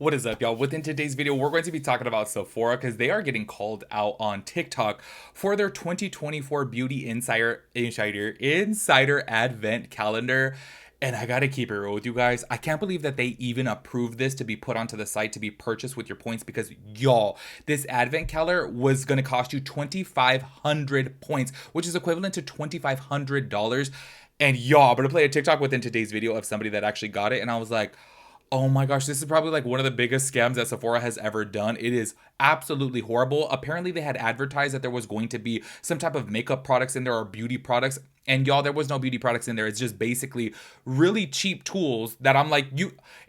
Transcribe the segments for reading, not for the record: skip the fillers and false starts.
What is up, y'all? Within today's video, we're going to be talking about Sephora because they are getting called out on TikTok for their 2024 Beauty Insider Advent Calendar. And I gotta keep it real with you guys. I can't believe that they even approved this to be put onto the site to be purchased with your points because, y'all, this Advent calendar was gonna cost you 2,500 points, which is equivalent to $2,500. And y'all, I'm gonna play a TikTok within today's video of somebody that actually got it. And I was like, oh my gosh, this is probably like one of the biggest scams that Sephora has ever done. It is absolutely horrible. Apparently, they had advertised that there was going to be some type of makeup products in there or beauty products. And y'all, there was no beauty products in there. It's just basically really cheap tools that I'm like,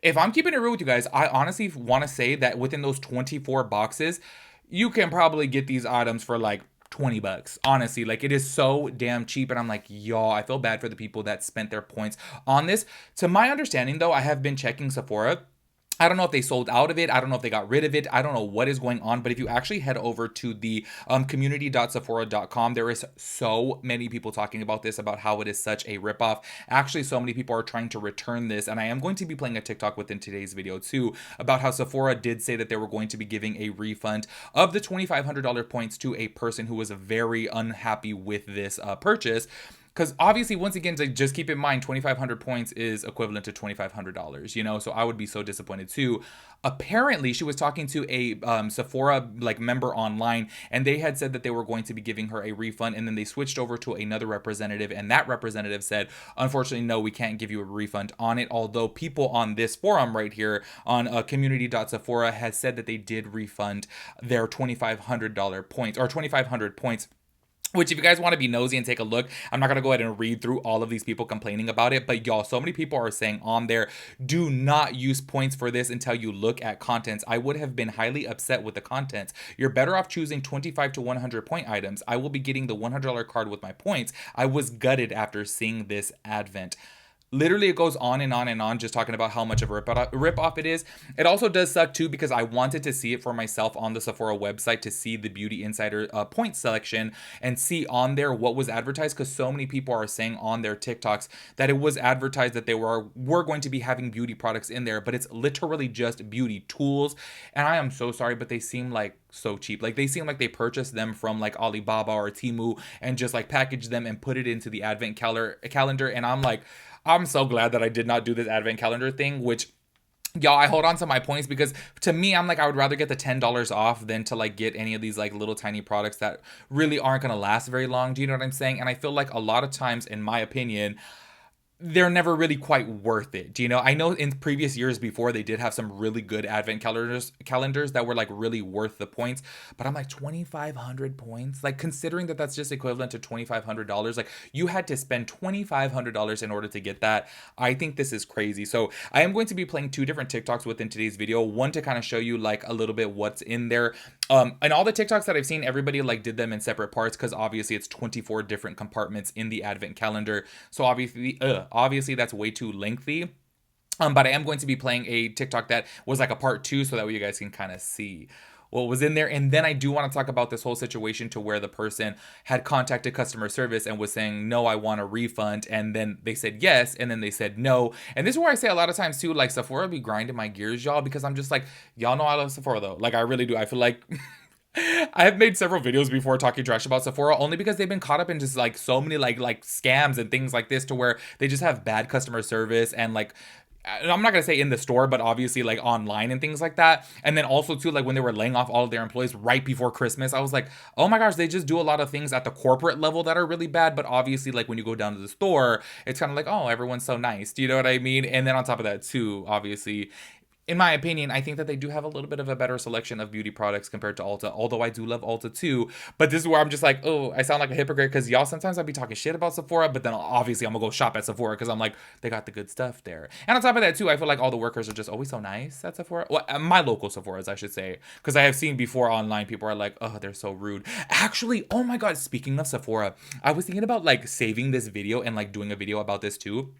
if I'm keeping it real with you guys, I honestly want to say that within those 24 boxes, you can probably get these items for like 20 bucks. Honestly, like it is so damn cheap. And I'm like, y'all, I feel bad for the people that spent their points on this. To my understanding, though, I have been checking Sephora. I don't know if they sold out of it. I don't know if they got rid of it. I don't know what is going on. But if you actually head over to the community.sephora.com, there is so many people talking about this, about how it is such a ripoff. Actually, so many people are trying to return this. And I am going to be playing a TikTok within today's video too about how Sephora did say that they were going to be giving a refund of the $2,500 points to a person who was very unhappy with this purchase. Because obviously, once again, like, just keep in mind, 2,500 points is equivalent to $2,500, you know? So I would be so disappointed too. Apparently, she was talking to a Sephora like member online, and they had said that they were going to be giving her a refund, and then they switched over to another representative, and that representative said, unfortunately, no, we can't give you a refund on it. Although people on this forum right here on community.sephora has said that they did refund their $2,500 points or 2,500 points. Which, if you guys want to be nosy and take a look, I'm not going to go ahead and read through all of these people complaining about it. But y'all, so many people are saying on there, do not use points for this until you look at contents. I would have been highly upset with the contents. You're better off choosing 25 to 100 point items. I will be getting the $100 card with my points. I was gutted after seeing this advent. Literally, it goes on and on and on, just talking about how much of a rip off it is. It also does suck too because I wanted to see it for myself on the Sephora website to see the Beauty Insider point selection and see on there what was advertised, because so many people are saying on their TikToks that it was advertised that they were going to be having beauty products in there, but it's literally just beauty tools. And I am so sorry, but they seem like so cheap. Like they seem like they purchased them from like Alibaba or Temu and just like packaged them and put it into the advent calendar. And I'm like, I'm so glad that I did not do this advent calendar thing, which, y'all, I hold on to my points because to me, I'm like, I would rather get the $10 off than to like get any of these like little tiny products that really aren't going to last very long. Do you know what I'm saying? And I feel like a lot of times, in my opinion, they're never really quite worth it. You know, I know in previous years before they did have some really good advent calendars that were like really worth the points, but I'm like 2,500 points, like considering that that's just equivalent to $2,500, like you had to spend $2,500 in order to get that. I think this is crazy. So I am going to be playing two different TikToks within today's video, one to kind of show you like a little bit what's in there. And all the TikToks that I've seen, everybody like did them in separate parts because obviously it's 24 different compartments in the advent calendar. So obviously that's way too lengthy. But I am going to be playing a TikTok that was like a part two, so that way you guys can kind of see what was in there. And then I do want to talk about this whole situation to where the person had contacted customer service and was saying, no, I want a refund. And then they said yes, and then they said no. And this is where I say a lot of times too, like Sephora be grinding my gears, y'all, because I'm just like, y'all know I love Sephora though. Like I really do. I feel like I have made several videos before talking trash about Sephora only because they've been caught up in just like so many like scams and things like this to where they just have bad customer service and like I'm not gonna say in the store, but obviously like online and things like that. And then also too, like when they were laying off all of their employees right before Christmas, I was like, oh my gosh, they just do a lot of things at the corporate level that are really bad. But obviously, like when you go down to the store, it's kind of like, oh, everyone's so nice. Do you know what I mean? And then on top of that too, obviously, in my opinion, I think that they do have a little bit of a better selection of beauty products compared to Ulta, although I do love Ulta too. But this is where I'm just like, oh, I sound like a hypocrite because y'all, sometimes I'd be talking shit about Sephora, but then obviously I'm gonna go shop at Sephora because I'm like, they got the good stuff there. And on top of that too, I feel like all the workers are just always so nice at Sephora. Well, my local Sephoras, I should say, because I have seen before online, people are like, oh, they're so rude. Actually, oh my God, speaking of Sephora, I was thinking about like saving this video and like doing a video about this too.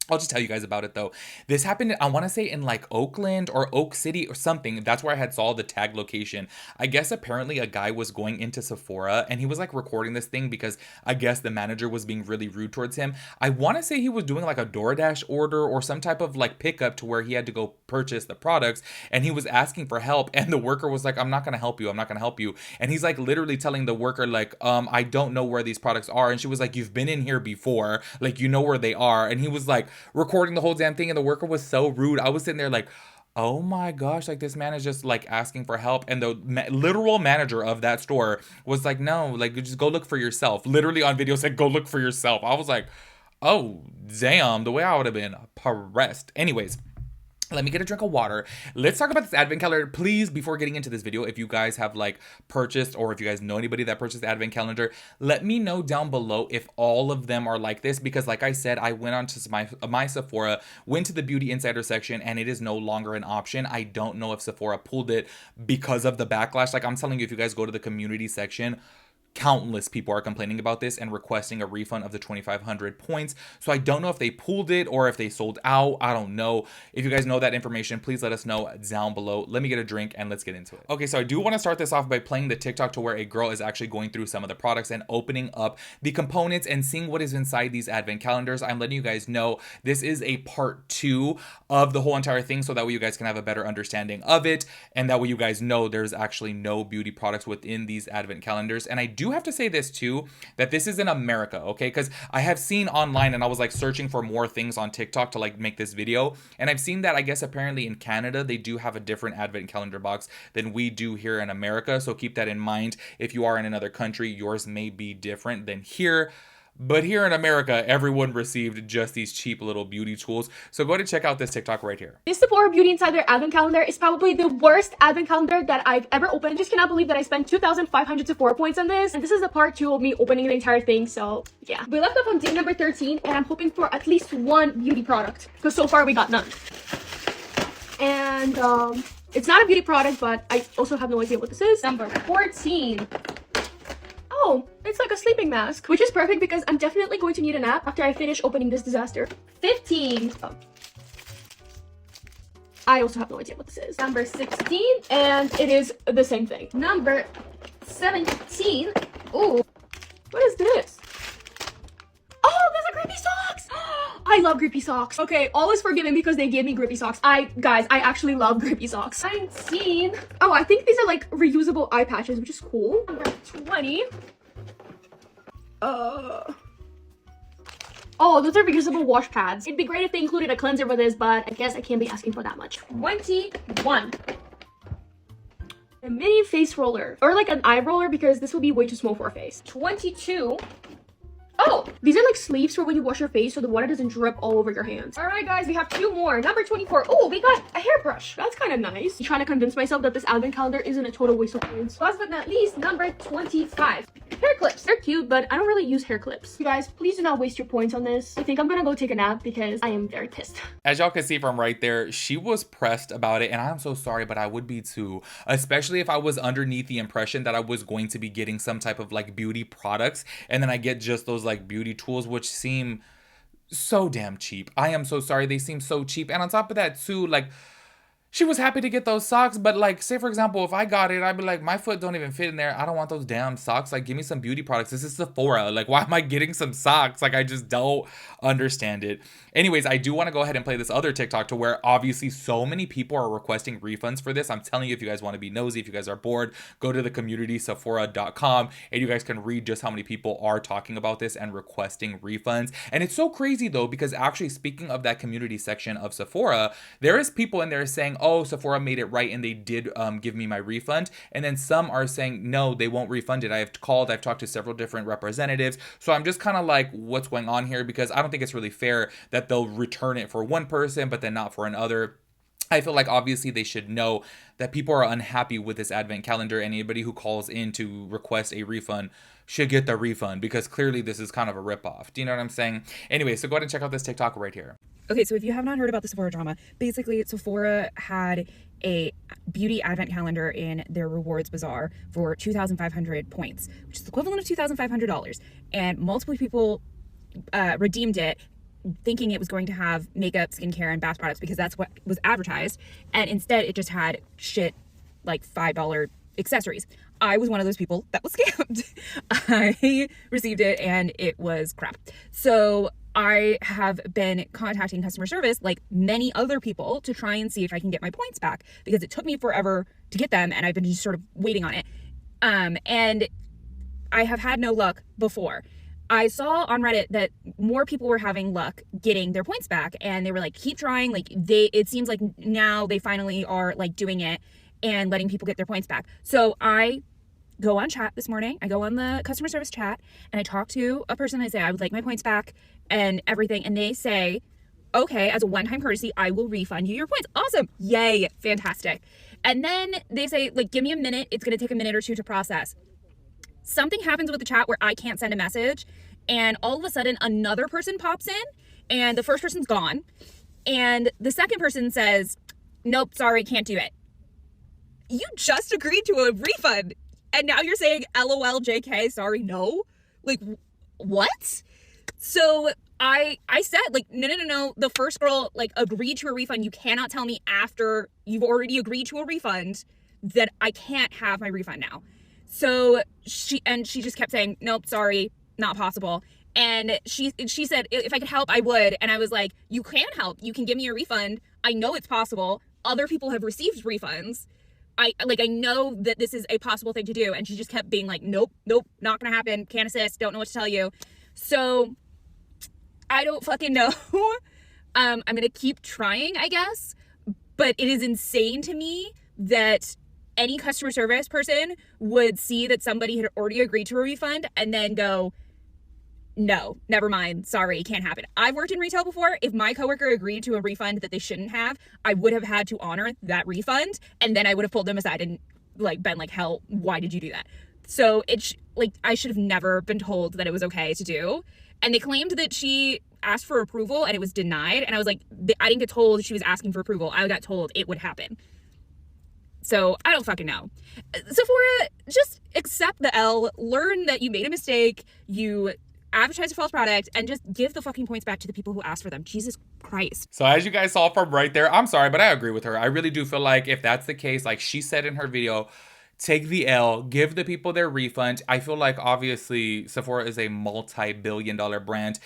I'll just tell you guys about it though. This happened, I want to say in like Oakland or Oak City or something. That's where I had saw the tag location. I guess apparently a guy was going into Sephora and he was like recording this thing because I guess the manager was being really rude towards him. I want to say he was doing like a DoorDash order or some type of like pickup to where he had to go purchase the products, and he was asking for help, and the worker was like, I'm not going to help you. I'm not going to help you. And he's like literally telling the worker like, I don't know where these products are. And she was like, you've been in here before. Like, you know where they are. And he was like, recording the whole damn thing, and the worker was so rude. I was sitting there like, oh my gosh, like this man is just like asking for help. And the literal manager of that store was like, no, like just go look for yourself. Literally on video said, go look for yourself. I was like, oh damn, the way I would have been pressed. Anyways, let me get a drink of water. Let's talk about this advent calendar. Please, before getting into this video, if you guys have like purchased, or if you guys know anybody that purchased the advent calendar, let me know down below if all of them are like this. Because like I said, I went on to my Sephora, went to the beauty insider section, and it is no longer an option. I don't know if Sephora pulled it because of the backlash. Like I'm telling you, if you guys go to the community section, countless people are complaining about this and requesting a refund of the 2,500 points. So I don't know if they pulled it or if they sold out. I don't know. If you guys know that information, please let us know down below. Let me get a drink and let's get into it. Okay, so I do want to start this off by playing the TikTok to where a girl is actually going through some of the products and opening up the components and seeing what is inside these advent calendars. I'm letting you guys know this is a part 2 of the whole entire thing, so that way you guys can have a better understanding of it, and that way you guys know there's actually no beauty products within these advent calendars. And I do have to say this too, that this is in America, okay? Because I have seen online, and I was like searching for more things on TikTok to like make this video, and I've seen that I guess apparently in Canada they do have a different advent calendar box than we do here in America. So keep that in mind. If you are in another country, yours may be different than here. But here in America, everyone received just these cheap little beauty tools. So go ahead and check out this TikTok right here. This Sephora Beauty Insider advent calendar is probably the worst advent calendar that I've ever opened. I just cannot believe that I spent 2,500 Sephora points on this. And this is the part 2 of me opening the entire thing. So yeah, we left off on day number 13, and I'm hoping for at least one beauty product, because so far we got none. And it's not a beauty product, but I also have no idea what this is. Number 14. Oh, it's like a sleeping mask, which is perfect because I'm definitely going to need a nap after I finish opening this disaster. 15. Oh. I also have no idea what this is. Number 16, and it is the same thing. Number 17. Ooh, what is this? Oh, those are grippy socks! I love grippy socks. Okay, all is forgiven because they gave me grippy socks. Guys, I actually love grippy socks. 19. Oh, I think these are like reusable eye patches, which is cool. Number 20. Oh, those are reusable wash pads. It'd be great if they included a cleanser for this, but I guess I can't be asking for that much. 21. A mini face roller, or like an eye roller, because this will be way too small for a face. 22. Oh, these are like sleeves for when you wash your face so the water doesn't drip all over your hands. All right, guys, we have 2 more. Number 24. Oh, we got a hairbrush. That's kind of nice. I'm trying to convince myself that this advent calendar isn't a total waste of points. Last but not least, number 25. Hair clips. They're cute, but I don't really use hair clips. You guys, please do not waste your points on this. I think I'm gonna go take a nap because I am very pissed. As y'all can see from right there, she was pressed about it, and I'm so sorry, but I would be too. Especially if I was underneath the impression that I was going to be getting some type of like beauty products, and then I get just those like beauty tools, which seem so damn cheap. I am so sorry, they seem so cheap. And on top of that too, like, she was happy to get those socks, but like, say for example, if I got it, I'd be like, my foot don't even fit in there. I don't want those damn socks. Like, give me some beauty products. This is Sephora. Like, why am I getting some socks? Like, I just don't understand it. Anyways, I do want to go ahead and play this other TikTok to where obviously so many people are requesting refunds for this. I'm telling you, if you guys want to be nosy, if you guys are bored, go to the community Sephora.com and you guys can read just how many people are talking about this and requesting refunds. And it's so crazy though, because actually speaking of that community section of Sephora, there is people in there saying, oh, Sephora made it right and they did give me my refund. And then some are saying, no, they won't refund it. I've talked to several different representatives. So I'm just kind of like, what's going on here? Because I don't think it's really fair that they'll return it for one person, but then not for another. I feel like obviously they should know that people are unhappy with this advent calendar. Anybody who calls in to request a refund should get the refund, because clearly this is kind of a ripoff. Do you know what I'm saying? Anyway, so go ahead and check out this TikTok right here. Okay, so if you have not heard about the Sephora drama, basically Sephora had a beauty advent calendar in their rewards bazaar for 2,500 points, which is the equivalent of $2,500. And multiple people redeemed it thinking it was going to have makeup, skincare, and bath products because that's what was advertised. And instead, it just had shit like $5 accessories. I was one of those people that was scammed. I received it and it was crap. So I have been contacting customer service like many other people to try and see if I can get my points back because it took me forever to get them and I've been just sort of waiting on it. And I have had no luck before. I saw on Reddit that more people were having luck getting their points back and they were like, keep trying. Like it seems like now they finally are like doing it and letting people get their points back. So I go on chat this morning. I go on the customer service chat and I talk to a person. I say, I would like my points back and everything. And they say, okay, as a one-time courtesy, I will refund you your points. Awesome. Yay. Fantastic. And then they say, like, give me a minute. It's going to take a minute or two to process. Something happens with the chat where I can't send a message. And all of a sudden another person pops in and the first person's gone. And the second person says, nope, sorry, can't do it. You just agreed to a refund. And now you're saying, LOL, JK, sorry, no? Like, what? So I said, like, no. The first girl, like, agreed to a refund. You cannot tell me after you've already agreed to a refund that I can't have my refund now. So she just kept saying, nope, sorry, not possible. And she said, if I could help, I would. And I was like, you can help. You can give me a refund. I know it's possible. Other people have received refunds. I know that this is a possible thing to do. And she just kept being like, nope, not gonna happen. Can't assist. Don't know what to tell you. So I don't fucking know. I'm gonna keep trying, I guess. But it is insane to me that any customer service person would see that somebody had already agreed to a refund and then go, no, never mind. Sorry, can't happen. I've worked in retail before. If my coworker agreed to a refund that they shouldn't have, I would have had to honor that refund. And then I would have pulled them aside and like been like, hell, why did you do that? So it's like, I should have never been told that it was okay to do. And they claimed that she asked for approval and it was denied. And I was like, I didn't get told she was asking for approval. I got told it would happen. So I don't fucking know. Sephora, just accept the L, learn that you made a mistake, you advertise a false product, and just give the fucking points back to the people who asked for them. Jesus Christ. So as you guys saw from right there, I'm sorry, but I agree with her. I really do feel like if that's the case, like she said in her video, take the L, give the people their refund. I feel like obviously Sephora is a multi-billion-dollar brand.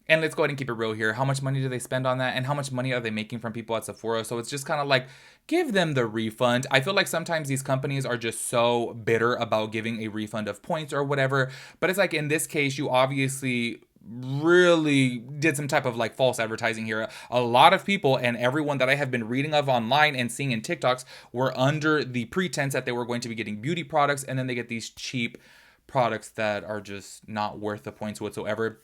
And let's go ahead and keep it real here. How much money do they spend on that? And how much money are they making from people at Sephora? So it's just kind of like, give them the refund. I feel like sometimes these companies are just so bitter about giving a refund of points or whatever. But it's like in this case, you obviously really did some type of like false advertising here. A lot of people and everyone that I have been reading of online and seeing in TikToks were under the pretense that they were going to be getting beauty products. And then they get these cheap products that are just not worth the points whatsoever.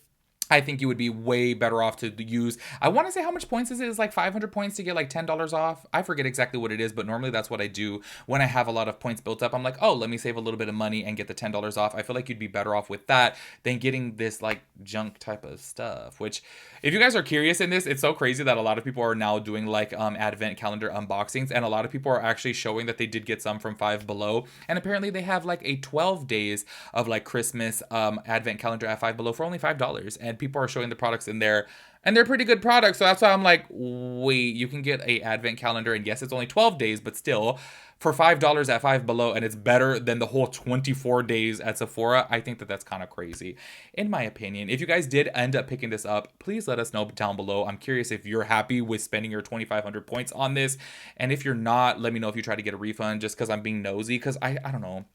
I think you would be way better off to use, I want to say how much points is it? It's like 500 points to get like $10 off. I forget exactly what it is, but normally that's what I do when I have a lot of points built up. I'm like, oh, let me save a little bit of money and get the $10 off. I feel like you'd be better off with that than getting this like junk type of stuff, which if you guys are curious in this, it's so crazy that a lot of people are now doing like advent calendar unboxings, and a lot of people are actually showing that they did get some from Five Below, and apparently they have like a 12 days of like Christmas advent calendar at Five Below for only $5, and people are showing the products in there and they're pretty good products. So that's why I'm like, wait, you can get a advent calendar, and yes, it's only 12 days, but still for $5 at Five Below, and it's better than the whole 24 days at Sephora. I think that that's kind of crazy, in my opinion. If you guys did end up picking this up, please let us know down below. I'm curious if you're happy with spending your 2,500 points on this, and if you're not, let me know if you try to get a refund, just because I'm being nosy, because I don't know.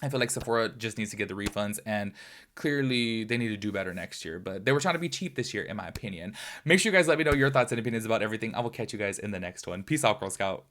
I feel like Sephora just needs to get the refunds, and clearly they need to do better next year. But they were trying to be cheap this year, in my opinion. Make sure you guys let me know your thoughts and opinions about everything. I will catch you guys in the next one. Peace out, Girl Scout.